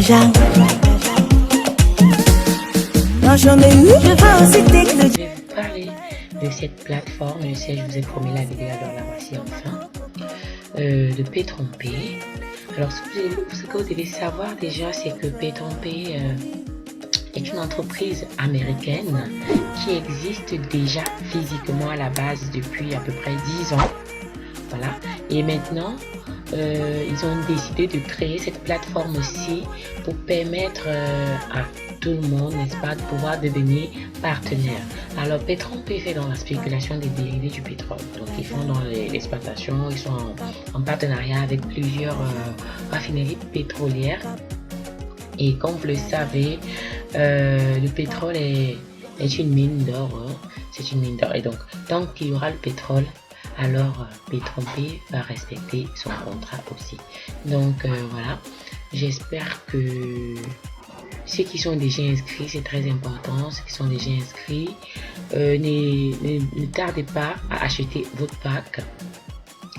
vais vous parler de cette plateforme. Je sais, je vous ai promis la vidéo, alors la voici enfin. De Paytron-Pay. Alors, ce que vous devez savoir déjà, c'est que Paytron-Pay est une entreprise américaine qui existe déjà physiquement à la base depuis à peu près 10 ans. Voilà. Et maintenant, ils ont décidé de créer cette plateforme-ci pour permettre à tout le monde, n'est-ce pas, de pouvoir devenir partenaire. Alors, Paytron-Pay fait dans la spéculation des dérivés du pétrole. Donc, ils font dans l'exploitation, ils sont en partenariat avec plusieurs raffineries pétrolières. Et comme vous le savez, le pétrole est une mine d'or. Hein. C'est une mine d'or. Et donc, tant qu'il y aura le pétrole, alors Paytron-Pay va respecter son contrat aussi. Donc, voilà. J'espère que ceux qui sont déjà inscrits, c'est très important, ceux qui sont déjà inscrits, ne tardez pas à acheter votre pack.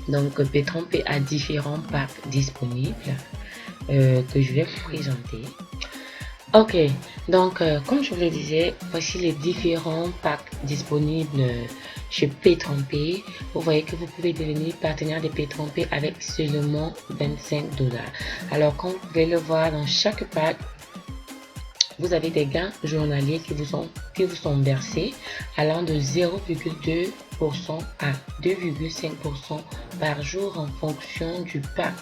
Donc, Paytron-Pay a différents packs disponibles que je vais vous présenter. Ok, donc comme je vous le disais, voici les différents packs disponibles chez Paytron-Pay. Vous voyez que vous pouvez devenir partenaire de Paytron-Pay avec seulement 25 $. Alors, comme vous pouvez le voir dans chaque pack, vous avez des gains journaliers qui vous sont versés allant de 0,2% à 2,5% par jour en fonction du pack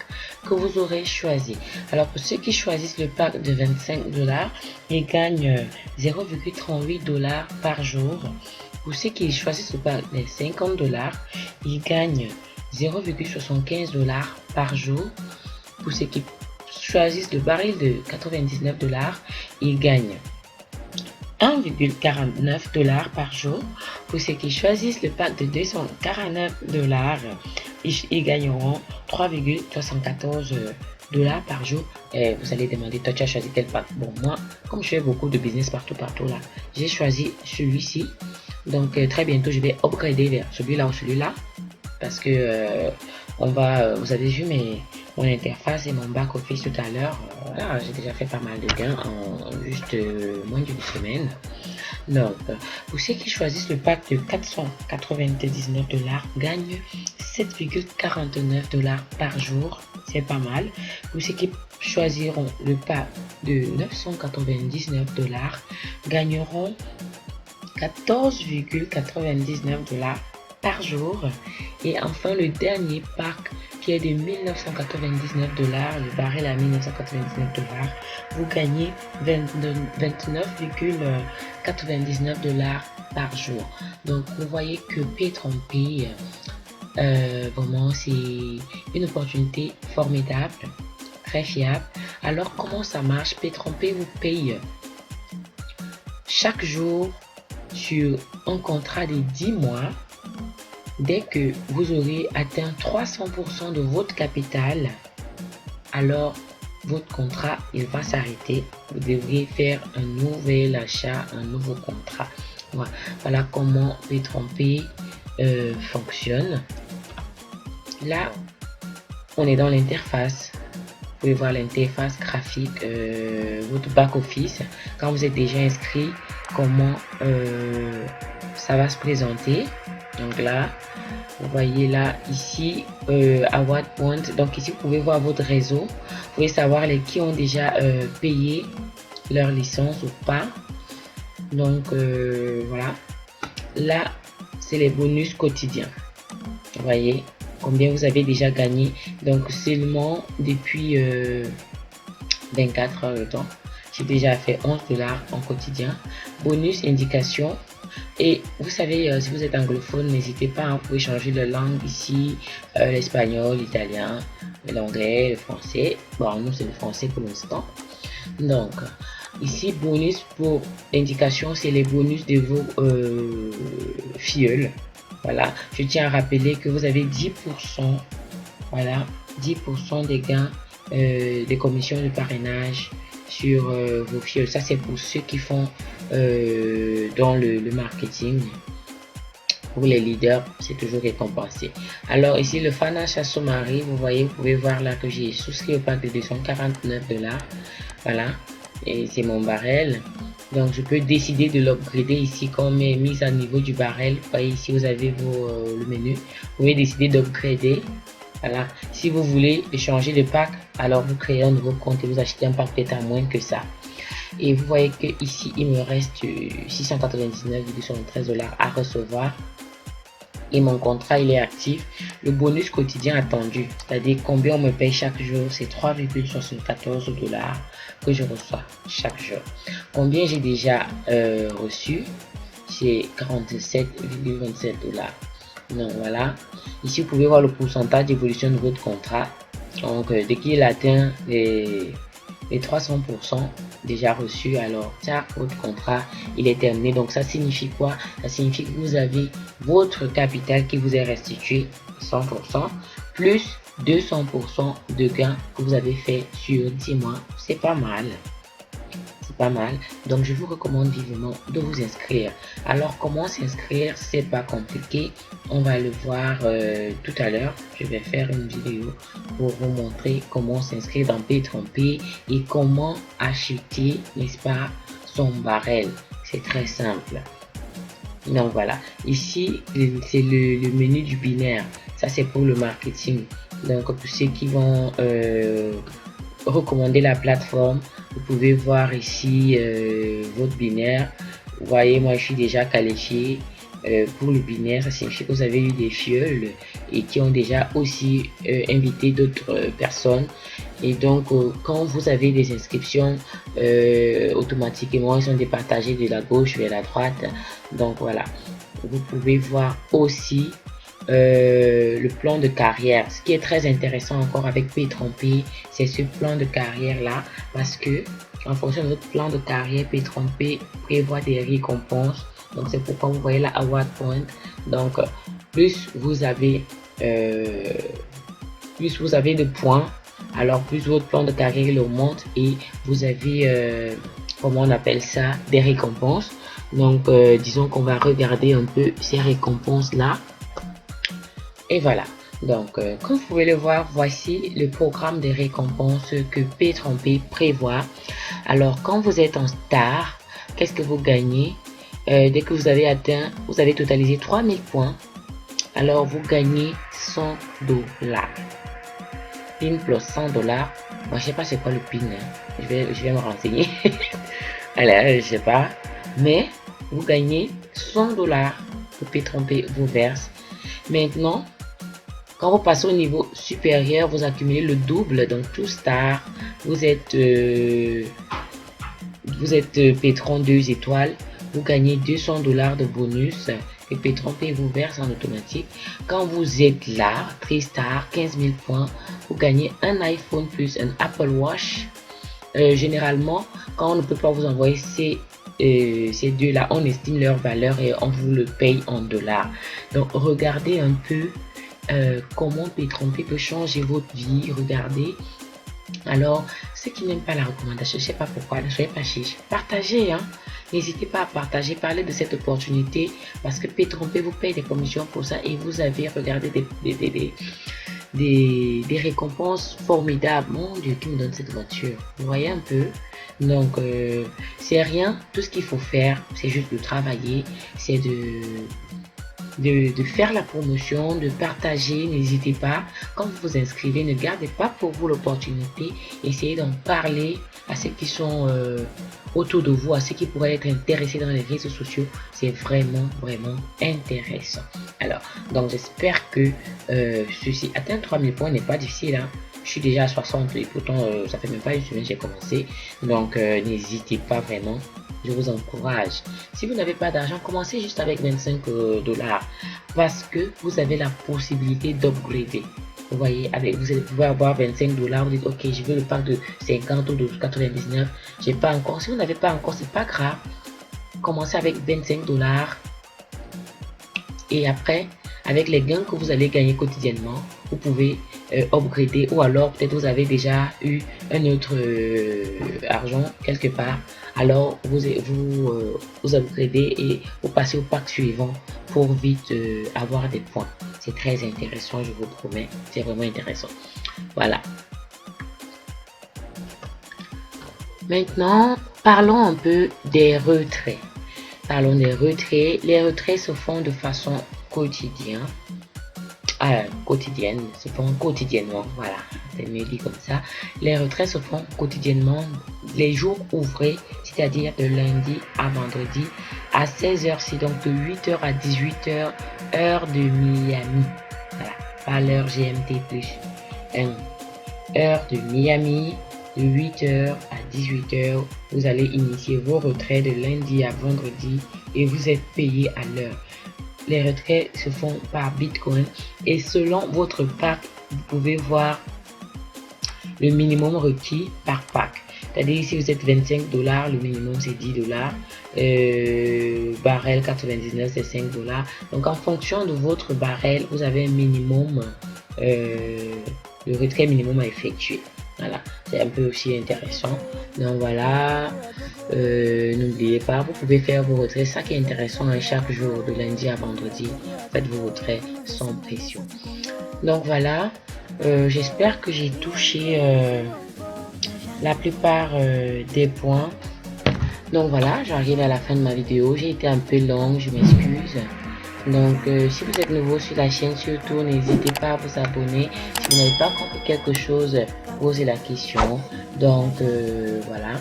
que vous aurez choisi. Alors pour ceux qui choisissent le pack de 25 $, ils gagnent 0,38 $ par jour. Pour ceux qui choisissent le pack de 50 $, ils gagnent 0,75 $ par jour. Pour ceux qui choisissent le baril de 99 $, ils gagnent 1,49 $ par jour. Pour ceux qui choisissent le pack de 249 $, ils gagneront 3,74 $ par jour. Et vous allez demander, toi tu as choisi quel pack? Bon, moi, comme je fais beaucoup de business partout là, j'ai choisi celui-ci. Donc très bientôt je vais upgrader vers celui-là ou celui-là, parce que vous avez vu mon interface et mon back office tout à l'heure. Voilà, j'ai déjà fait pas mal de gains en juste moins d'une semaine. Donc pour ceux qui choisissent le pack de 499 $, gagnent 7,49 $ par jour. C'est pas mal. Pour ceux qui choisiront le pack de 999 $, gagneront 14,99 $ par jour. Et enfin le dernier pack qui est de 1999 $, le baril à 1999 $, vous gagnez 29,99 $ par jour. Donc vous voyez que Paytron-Pay vraiment c'est une opportunité formidable, très fiable. Alors comment ça marche? Paytron-Pay vous paye chaque jour sur un contrat de 10 mois. Dès que vous aurez atteint 300% de votre capital, alors votre contrat il va s'arrêter. Vous devrez faire un nouvel achat, un nouveau contrat. Voilà comment Paytron-Pay fonctionne. Là, on est dans l'interface. Vous pouvez voir l'interface graphique, votre back office. Quand vous êtes déjà inscrit, comment ça va se présenter. Donc là, vous voyez là, ici, Award Point. Donc ici, vous pouvez voir votre réseau. Vous pouvez savoir les qui ont déjà payé leur licence ou pas. Donc voilà. Là, c'est les bonus quotidiens. Vous voyez combien vous avez déjà gagné. Donc seulement depuis 24 heures de temps, j'ai déjà fait 11 $ en quotidien. Bonus indication. Et vous savez, si vous êtes anglophone, n'hésitez pas, vous pouvez changer de langue ici, l'espagnol, l'italien, l'anglais, le français. Bon, nous c'est le français pour l'instant. Donc ici, bonus pour indication, c'est les bonus de vos filleuls. Voilà, je tiens à rappeler que vous avez 10%, voilà, 10% des gains des commissions de parrainage sur vos filleuls. Ça c'est pour ceux qui font dans le marketing. Pour les leaders, c'est toujours récompensé. Alors ici le Financial Summary, vous voyez, vous pouvez voir là que j'ai souscrit au pack de 249 $. Voilà, et c'est mon barrel. Donc je peux décider de l'upgrader ici comme est mise à niveau du barrel. Vous voyez ici vous avez le menu. Vous pouvez décider d'upgrader. Voilà, si vous voulez changer de pack, alors vous créez un nouveau compte et vous achetez un pack peut-être à moins que ça. Et vous voyez que ici il me reste 699,73 $ à recevoir. Et mon contrat il est actif. Le bonus quotidien attendu, c'est-à-dire combien on me paye chaque jour, c'est 3,74 $ que je reçois chaque jour. Combien j'ai déjà reçu, c'est 47,27 $. Donc voilà, ici vous pouvez voir le pourcentage d'évolution de votre contrat. Donc dès qu'il atteint les 300% déjà reçus, alors ça, votre contrat il est terminé. Donc ça signifie quoi? Ça signifie que vous avez votre capital qui vous est restitué 100% plus 200% de gains que vous avez fait sur 10 mois. C'est pas mal, c'est pas mal. Donc je vous recommande vivement de vous inscrire. Alors comment s'inscrire? C'est pas compliqué, on va le voir tout à l'heure. Je vais faire une vidéo pour vous montrer comment s'inscrire dans PayTronPay et comment acheter, n'est-ce pas, son barrel. C'est très simple. Donc voilà, ici c'est le menu du binaire. Ça c'est pour le marketing. Donc pour ceux qui vont recommander la plateforme, vous pouvez voir ici votre binaire. Vous voyez, moi je suis déjà qualifié pour le binaire. Ça signifie que vous avez eu des fioles et qui ont déjà aussi invité d'autres personnes. Et donc quand vous avez des inscriptions, automatiquement ils sont départagés de la gauche vers la droite. Donc voilà, vous pouvez voir aussi le plan de carrière. Ce qui est très intéressant encore avec PayTronPay, c'est ce plan de carrière là, parce que en fonction de votre plan de carrière, PayTronPay prévoit des récompenses. Donc c'est pourquoi vous voyez la Award Point. Donc plus vous avez de points, alors plus votre plan de carrière il augmente et vous avez comment on appelle ça, des récompenses. Donc disons qu'on va regarder un peu ces récompenses là. Et voilà, donc comme vous pouvez le voir, voici le programme de récompenses que PayTronPay prévoit. Alors quand vous êtes en star, qu'est-ce que vous gagnez? Dès que vous avez atteint, vous avez totalisé 3000 points, alors vous gagnez 100 $. PIN plus 100 $. Moi je sais pas c'est quoi le PIN, hein. Je vais me renseigner. Alors je sais pas, mais vous gagnez 100 $ que PayTronPay vous verse. Maintenant, quand vous passez au niveau supérieur, vous accumulez le double. Donc tout star, vous êtes Pétron 2 étoiles, vous gagnez 200 $ de bonus que PayTronPay vous verse en automatique. Quand vous êtes là, 3 star, 15 000 points, vous gagnez un iPhone plus un Apple Watch. Généralement, quand on ne peut pas vous envoyer ces deux là, on estime leur valeur et on vous le paye en dollars. Donc regardez un peu comment PayTronPay peut changer votre vie. Regardez. Alors ceux qui n'aiment pas la recommandation, je sais pas pourquoi, ne soyez pas chiche, partagez, hein. N'hésitez pas à partager, parler de cette opportunité parce que PayTronPay vous paye des commissions pour ça et vous avez regardé des récompenses formidables. Mon Dieu, qui me donne cette voiture, vous voyez un peu. Donc c'est rien, tout ce qu'il faut faire c'est juste de travailler, c'est de faire la promotion, de partager. N'hésitez pas, quand vous vous inscrivez, ne gardez pas pour vous l'opportunité, essayez d'en parler à ceux qui sont autour de vous, à ceux qui pourraient être intéressés dans les réseaux sociaux. C'est vraiment intéressant. Alors donc j'espère que ceci, atteindre 3000 points n'est pas difficile, hein. Je suis déjà à 60 et pourtant ça fait même pas une semaine que j'ai commencé. Donc n'hésitez pas vraiment, je vous encourage. Si vous n'avez pas d'argent, commencez juste avec 25 $, parce que vous avez la possibilité d'upgrader. Vous voyez, avec vous pouvez avoir 25 $, vous dites ok, je veux le pack de 50 ou de 99, j'ai pas encore. Si vous n'avez pas encore, c'est pas grave, commencez avec 25 $. Et après, avec les gains que vous allez gagner quotidiennement, vous pouvez upgrader, ou alors peut-être vous avez déjà eu un autre argent quelque part, alors vous upgradez et vous passez au pack suivant pour vite avoir des points. C'est très intéressant, je vous promets, c'est vraiment intéressant. Voilà. Maintenant, parlons un peu des retraits. Parlons des retraits. Les retraits se font de façon quotidienne. Se font quotidiennement. Voilà, c'est mieux dit comme ça. Les retraits se font quotidiennement les jours ouvrés, c'est-à-dire de lundi à vendredi à 16h, donc de 8h à 18h, heure de Miami. Voilà, pas l'heure GMT plus 1. Heure de Miami, de 8h à 18h, vous allez initier vos retraits de lundi à vendredi et vous êtes payé à l'heure. Les retraits se font par Bitcoin et selon votre pack, vous pouvez voir le minimum requis par pack. C'est-à-dire si vous êtes 25 $, le minimum c'est 10 $. Barrel 99 c'est 5 $. Donc en fonction de votre barrel, vous avez un minimum, le retrait minimum à effectuer. Voilà, c'est un peu aussi intéressant. Donc voilà, n'oubliez pas, vous pouvez faire vos retraits. Ça qui est intéressant, chaque jour de lundi à vendredi, faites vos retraits sans pression. Donc voilà, j'espère que j'ai touché la plupart des points. Donc voilà, j'arrive à la fin de ma vidéo. J'ai été un peu longue, je m'excuse. Donc si vous êtes nouveau sur la chaîne, surtout n'hésitez pas à vous abonner. Si vous n'avez pas compris quelque chose, posez la question. Donc voilà.